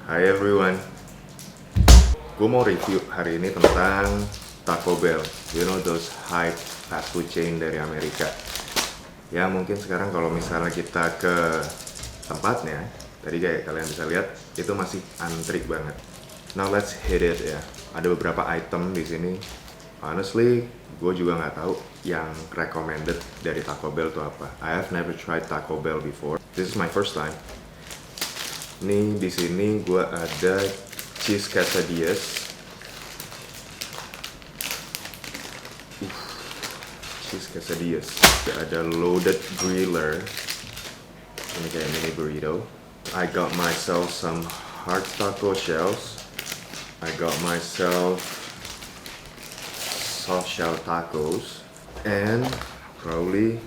Hai everyone, gue mau review hari ini tentang Taco Bell. You know those hype fast food chain dari Amerika. Ya mungkin sekarang kalau misalnya kita ke tempatnya, tadi kayak kalian bisa lihat itu masih antri banget. Now let's hit it ya. Ada beberapa item di sini. Honestly, gue juga nggak tahu yang recommended dari Taco Bell itu apa. I have never tried Taco Bell before. This is my first time. Nih di sini gue ada cheese quesadillas. Cheese quesadillas. Ada loaded griller. Ini kayak mini burrito. I got myself some hard taco shells. I got myself soft shell tacos. And probably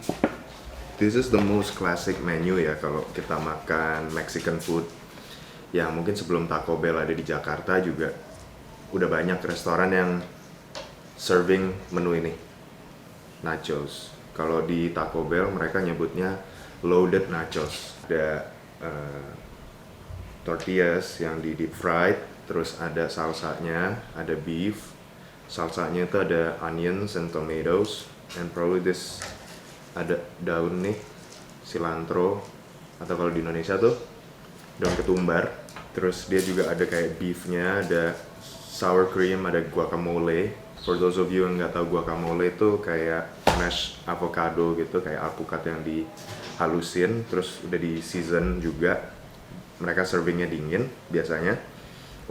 this is the most classic menu ya kalau kita makan Mexican food. Ya mungkin sebelum Taco Bell ada di Jakarta juga udah banyak restoran yang serving menu ini, nachos. Kalau di Taco Bell mereka nyebutnya loaded nachos. Ada tortillas yang di deep fried, terus ada salsanya, ada beef. Salsanya itu ada onions and tomatoes, and probably this ada daun nih, cilantro, atau kalau di Indonesia tuh daun ketumbar. Terus dia juga ada kayak beefnya, ada sour cream, ada guacamole. For those of you yang nggak tahu, guacamole itu kayak mashed avocado gitu, kayak alpukat yang dihalusin, terus udah di season juga. Mereka servingnya dingin biasanya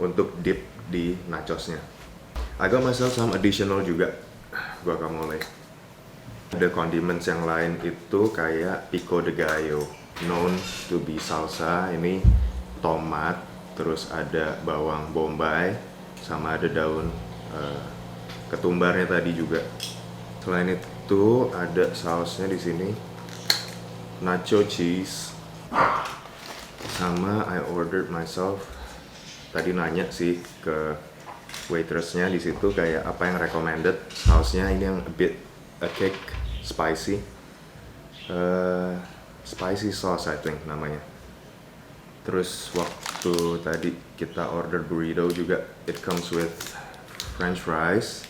untuk dip di nachosnya. I got myself some additional juga guacamole. Ada condiments yang lain itu kayak pico de gallo, known to be salsa. Ini tomat, terus ada bawang bombay, sama ada daun ketumbarnya tadi juga. Selain itu ada sausnya di sini, nacho cheese, sama I ordered myself. Tadi nanya sih ke waitressnya di situ kayak apa yang recommended sausnya. Ini yang a kick spicy, spicy sauce I think namanya. Terus waktu tadi kita order burrito juga, it comes with french fries.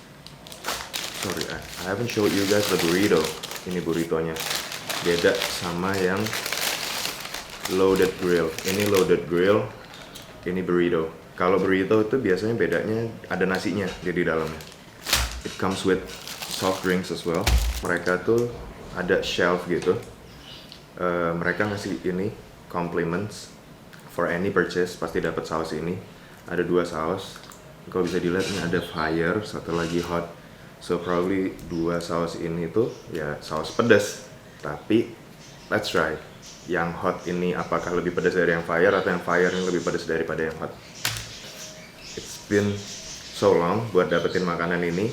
Sorry, I haven't showed you guys the burrito. Ini burritonya beda sama yang loaded grill. Ini loaded grill, ini burrito. Kalau burrito itu biasanya bedanya ada nasinya di dalamnya. It comes with soft drinks as well. Mereka tuh ada shelf gitu. Mereka ngasih ini compliments. For any purchase pasti dapat saus ini. Ada 2 saus. Kalau bisa dilihat ini ada fire, satu lagi hot. So probably 2 saus ini tuh ya saus pedas. Tapi let's try. Yang hot ini apakah lebih pedas dari yang fire, atau yang fire ini lebih pedas daripada yang hot. It's been so long buat dapetin makanan ini.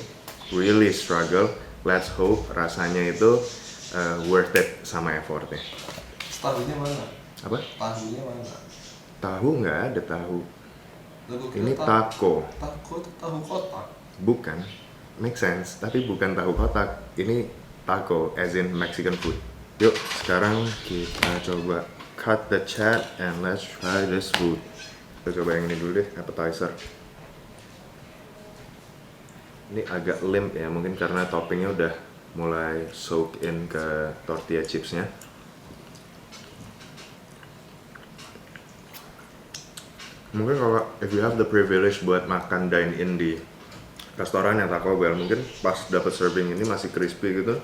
Really struggle. Let's hope rasanya itu worth it sama effortnya. Tahunya mana? Apa? Tahunya mana? Tahu nggak ada tahu. Ini taco. taco. Taco itu tahu kotak. Bukan. Make sense, tapi bukan tahu kotak. Ini taco as in Mexican food. Yuk, sekarang kita coba cut the chat and let's try this food. Kita coba yang ini dulu deh, appetizer. Ini agak limp ya, mungkin karena toppingnya udah mulai soak in ke tortilla chipsnya. Mungkin kalau if you have the privilege buat makan dine in di restoran yang Taco Bell, mungkin pas dapat serving ini masih crispy gitu,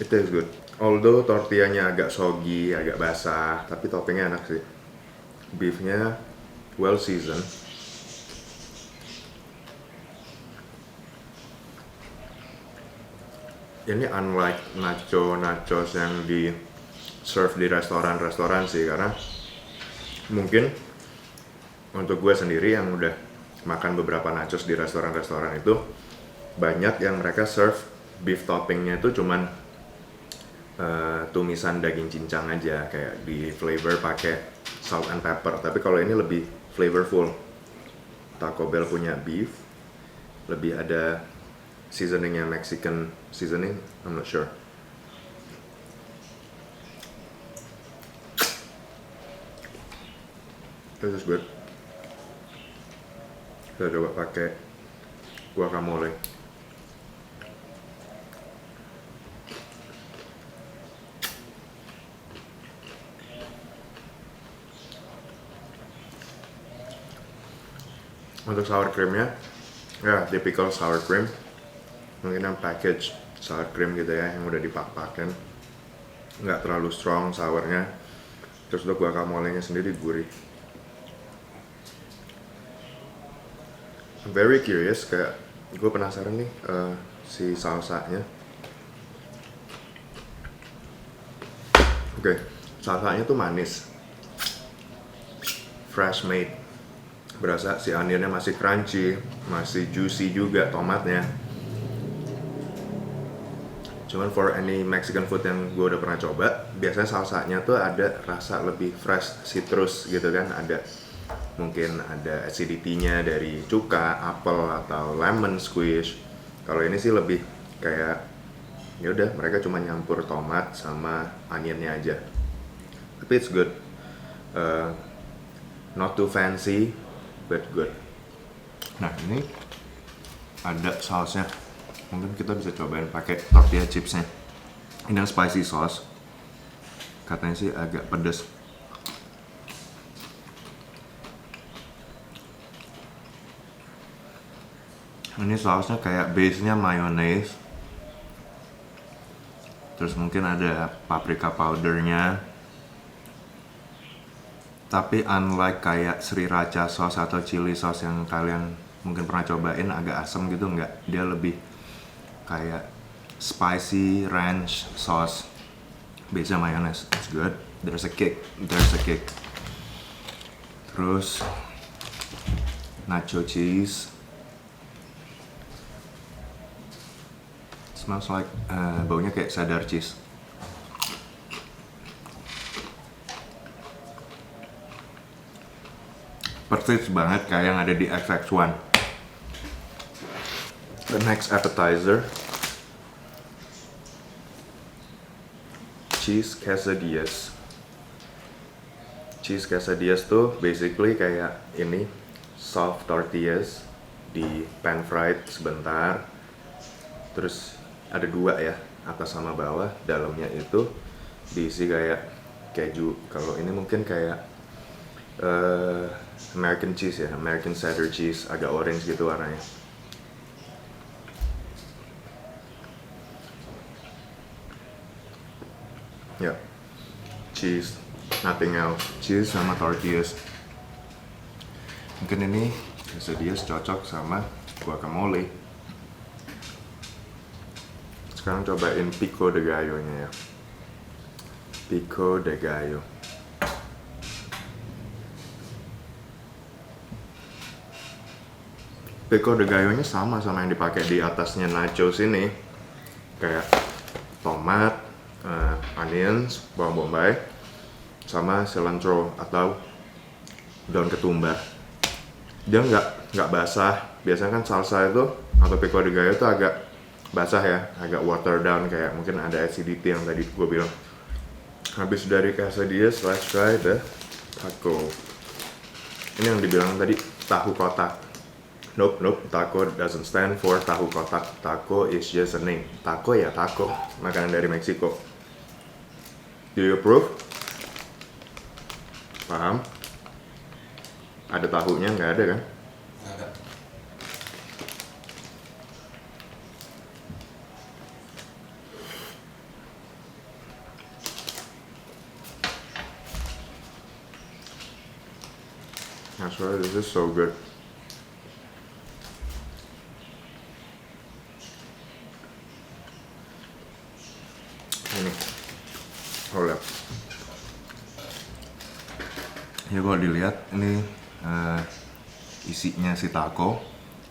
it tastes good. Although tortillanya agak soggy, agak basah, tapi toppingnya enak sih. Beefnya well seasoned. Ini unlike nachos yang di serve di restoran-restoran sih, karena mungkin untuk gue sendiri yang udah makan beberapa nachos di restoran-restoran itu, banyak yang mereka serve beef toppingnya itu cuman tumisan daging cincang aja, kayak di flavor pakai salt and pepper. Tapi kalau ini lebih flavorful. Taco Bell punya beef, lebih ada seasoningnya Mexican seasoning, I'm not sure. This is good. Kita coba pakai guacamole. Untuk sour creamnya, ya typical sour cream. Mungkin yang package sour cream gitu ya, yang udah dipak-pakin. Nggak terlalu strong sournya. Terus untuk guacamole-nya sendiri gurih. I'm very curious, kayak gue penasaran nih si salsanya. Oke, salsanya tuh manis, fresh made. Berasa si onionnya masih crunchy, masih juicy juga tomatnya. Cuman for any Mexican food yang gue udah pernah coba, biasanya salsanya tuh ada rasa lebih fresh citrus gitu kan, ada mungkin ada acidity-nya dari cuka, apel atau lemon squeeze. Kalau ini sih lebih kayak ya udah mereka cuma nyampur tomat sama onionnya aja. Tapi it's good. Not too fancy, but good. Nah ini ada sausnya, mungkin kita bisa cobain pakai tortilla chipsnya. Ini yang spicy sauce, katanya sih agak pedas. Ini sausnya kayak base-nya mayonnaise, terus mungkin ada paprika powdernya. Tapi unlike kayak sriracha sauce atau chili sauce yang kalian mungkin pernah cobain agak asam gitu, enggak. Dia lebih kayak spicy ranch sauce. Base-nya mayonnaise. It's good. There's a kick. Terus nacho cheese. Smells like baunya kayak cheddar cheese. Persis banget kayak yang ada di XX1. The next appetizer, cheese quesadillas. Cheese quesadillas tuh basically kayak ini soft tortillas di pan fried sebentar. Terus ada dua ya, atas sama bawah. Dalamnya itu diisi kayak keju. Kalau ini mungkin kayak American cheese ya, American cheddar cheese, agak orange gitu warnanya. Ya, cheese, nothing else. Cheese sama tortillas. Mungkin ini quesadillas cocok sama guacamole. Sekarang cobain pico de gallo-nya ya. Pico de gallo. Pico de gallo-nya sama yang dipakai di atasnya nachos ini. Kayak tomat, onions, bawang bombay, sama cilantro atau daun ketumbar. Dia nggak basah. Biasanya kan salsa itu atau pico de gallo itu agak basah ya, agak water down, kayak mungkin ada acidity yang tadi gue bilang. Habis dari quesadillas, let's try the taco. Ini yang dibilang tadi tahu kotak. Nope, taco doesn't stand for tahu kotak. Taco is just a name. Taco ya taco, makanan dari Meksiko. Do you approve? Paham? Ada tahunya nggak ada kan? Nggak ada. That's why this is so good. Ini, hold up. Ya kalau dilihat ini isinya si taco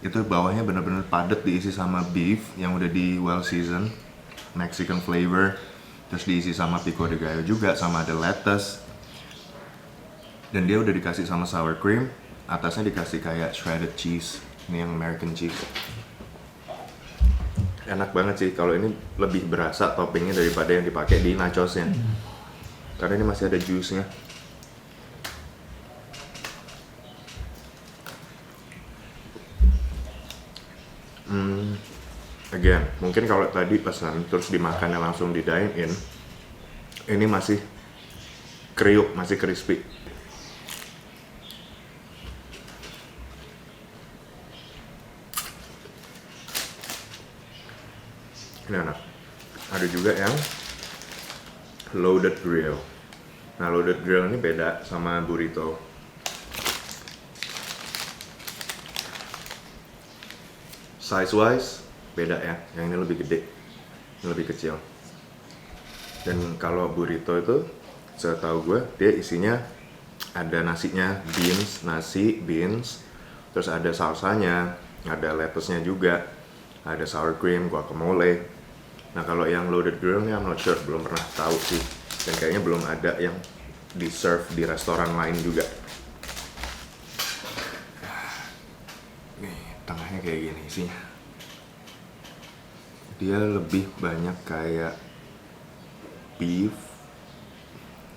itu bawahnya bener-bener padat, diisi sama beef yang udah di well seasoned, Mexican flavor. Terus diisi sama pico de gallo juga, sama ada lettuce. Dan dia udah dikasih sama sour cream, atasnya dikasih kayak shredded cheese. Ini yang American cheese. Enak banget sih, kalau ini lebih berasa toppingnya daripada yang dipakai di nachosnya. Karena ini masih ada juice-nya. Again, mungkin kalau tadi pesan terus dimakannya langsung di dine in, ini masih kriuk, masih crispy. Ini enak. Ada juga yang loaded grill. Nah, loaded grill ini beda sama burrito. Size wise beda ya. Yang ini lebih gede, ini lebih kecil. Dan kalau burrito itu, setahu gue dia isinya ada nasinya, nasi, beans, terus ada salsanya, ada lettuce-nya juga, ada sour cream, guacamole. Nah, kalau yang loaded grill ini I'm not sure, belum pernah tahu sih. Dan kayaknya belum ada yang di serve di restoran lain juga. Nih, tengahnya kayak gini isinya. Dia lebih banyak kayak beef,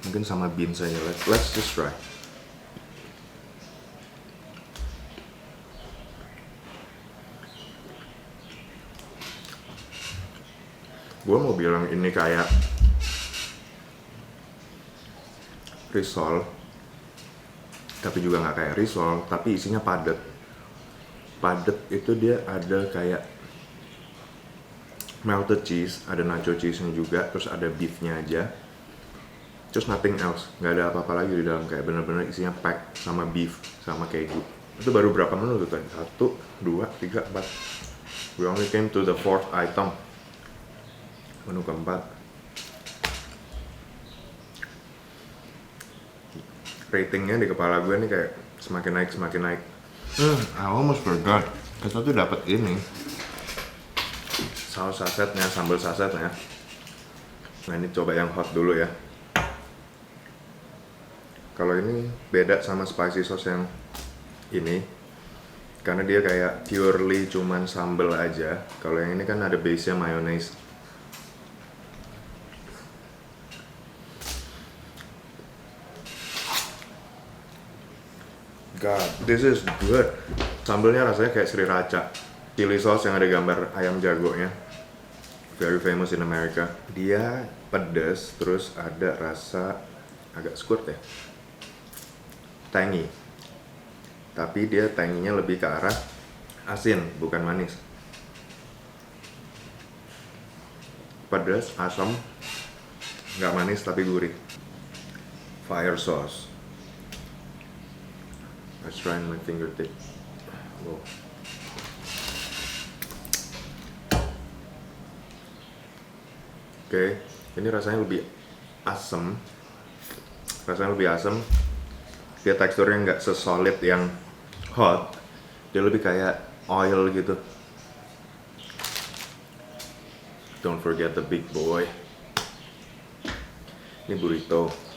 mungkin sama beans aja. Let's just try. Gue mau bilang ini kayak risol, tapi juga nggak kayak risol, tapi isinya padat. Padat itu dia ada kayak melted cheese, ada nacho cheese-nya juga, terus ada beef-nya aja, terus nothing else, nggak ada apa-apa lagi di dalam, kayak bener-bener isinya pack sama beef, sama keju. Itu baru berapa menu tuh tadi? 1, 2, 3, 4. We only came to the 4th item. Menu keempat. Ratingnya di kepala gue nih kayak semakin naik. I almost forgot. Kita tuh dapat ini saus sasetnya, sambal sasetnya. Nah, ini coba yang hot dulu ya. Kalau ini beda sama spicy sauce yang ini, karena dia kayak purely cuman sambal aja. Kalau yang ini kan ada base-nya mayonnaise. God, this is good. Sambalnya rasanya kayak sriracha. Chili sauce yang ada gambar ayam jagonya. Very famous in America. Dia pedas, terus ada rasa agak squirt ya. Tangy. Tapi dia tanginya lebih ke arah asin, bukan manis. Pedas, asam, nggak manis tapi gurih. Fire sauce. Let's try my fingertip. Wow. Oke, ini rasanya lebih asam. Dia teksturnya nggak sesolid yang hot. Dia lebih kayak oil gitu. Don't forget the big boy. Ini burrito.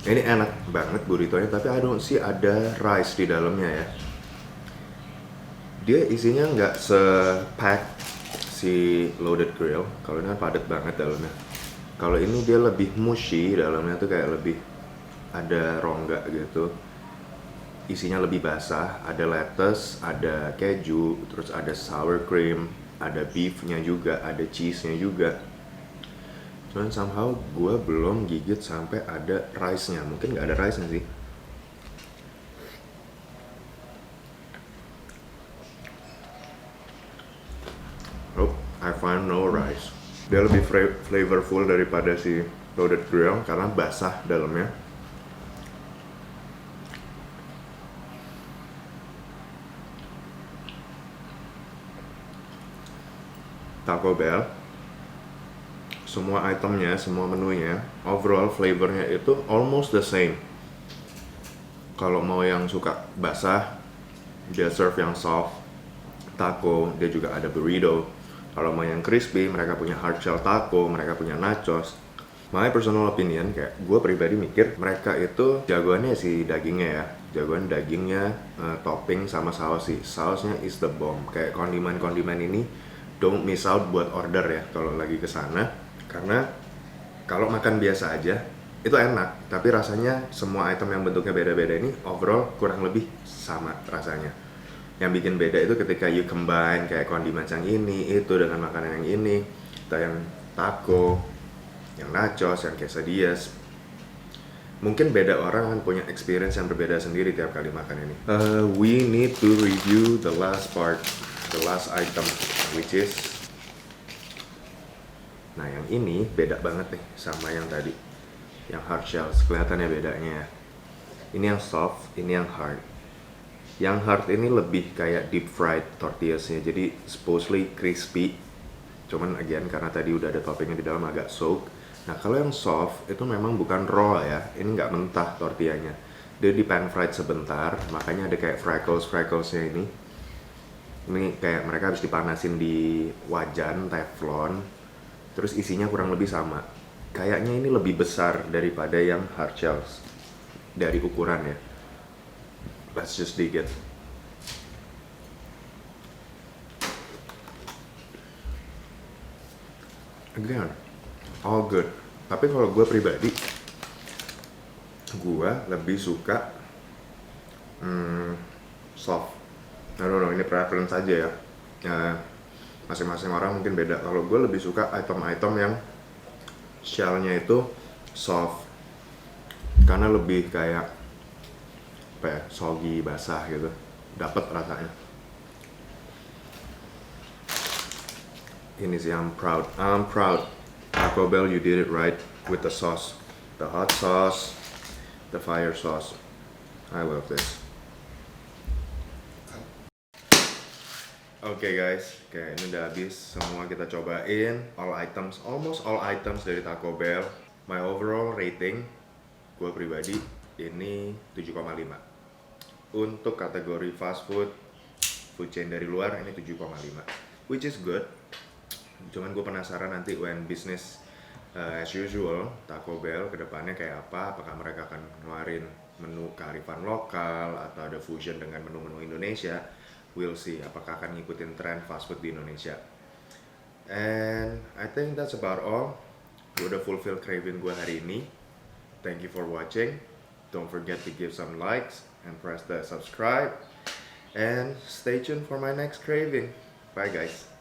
Ini enak banget burritonya, tapi I don't see ada rice di dalamnya ya. Dia isinya nggak se-pack si loaded grill. Kalau ini kan padat banget dalamnya. Kalau ini dia lebih mushy, dalamnya tuh kayak lebih ada rongga gitu. Isinya lebih basah, ada lettuce, ada keju, terus ada sour cream, ada beefnya juga, ada cheese-nya juga. Cuman somehow gue belum gigit sampai ada rice-nya. Mungkin nggak ada rice-nya sih. Oh, I find no rice. Dia lebih flavorful daripada si loaded grill karena basah dalamnya. Taco Bell, semua itemnya, semua menunya, overall flavornya itu almost the same. Kalau mau yang suka basah, dia serve yang soft taco, dia juga ada burrito. Kalau mau yang crispy, mereka punya hard shell taco, mereka punya nachos. My personal opinion, kayak gue pribadi mikir, mereka itu jagoannya si dagingnya ya. Jagoan dagingnya, topping sama saus sih. Sausnya is the bomb. Kayak kondimen-kondimen ini, don't miss out buat order ya kalau lagi kesana. Karena kalau makan biasa aja itu enak, tapi rasanya semua item yang bentuknya beda-beda ini overall kurang lebih sama rasanya. Yang bikin beda itu ketika you combine kayak condiments yang ini, itu dengan makanan yang ini, atau yang taco, yang nachos, yang quesadillas. Mungkin beda orang kan punya experience yang berbeda sendiri tiap kali makan ini. We need to review the last part, the last item, which is, nah yang ini beda banget nih sama yang tadi, yang hard shells. Kelihatannya bedanya ya. Ini yang soft, ini yang hard. Yang hard ini lebih kayak deep fried tortillasnya, jadi supposedly crispy. Cuman again karena tadi udah ada toppingnya di dalam agak soak. Nah kalau yang soft itu memang bukan raw ya, ini nggak mentah tortillanya. Dia di pan fried sebentar, makanya ada kayak freckles-frecklesnya ini. Ini kayak mereka habis dipanasin di wajan teflon, terus isinya kurang lebih sama. Kayaknya ini lebih besar daripada yang hard shells dari ukuran ya. Let's just dig it. Again, all good. Tapi kalau gue pribadi, gue lebih suka soft. I don't know, ini preference aja ya. Masing-masing orang mungkin beda. Kalau gue lebih suka item-item yang shellnya itu soft, karena lebih kayak apa ya, soggy, basah gitu, dapat rasanya. Ini sih I'm proud Taco Bell, you did it right with the sauce, the hot sauce, the fire sauce. I love this. Oke guys, ini udah habis semua kita cobain, almost all items dari Taco Bell. My overall rating, gue pribadi ini 7,5. Untuk kategori fast food chain dari luar ini 7,5, which is good. Cuman gue penasaran nanti when business as usual Taco Bell kedepannya kayak apa, apakah mereka akan ngeluarin menu kearifan lokal atau ada fusion dengan menu-menu Indonesia. We'll see apakah akan ngikutin tren fast food di Indonesia. And I think that's about all. Gue udah fulfill craving gue hari ini. Thank you for watching. Don't forget to give some likes and press the subscribe, and stay tuned for my next craving. Bye guys.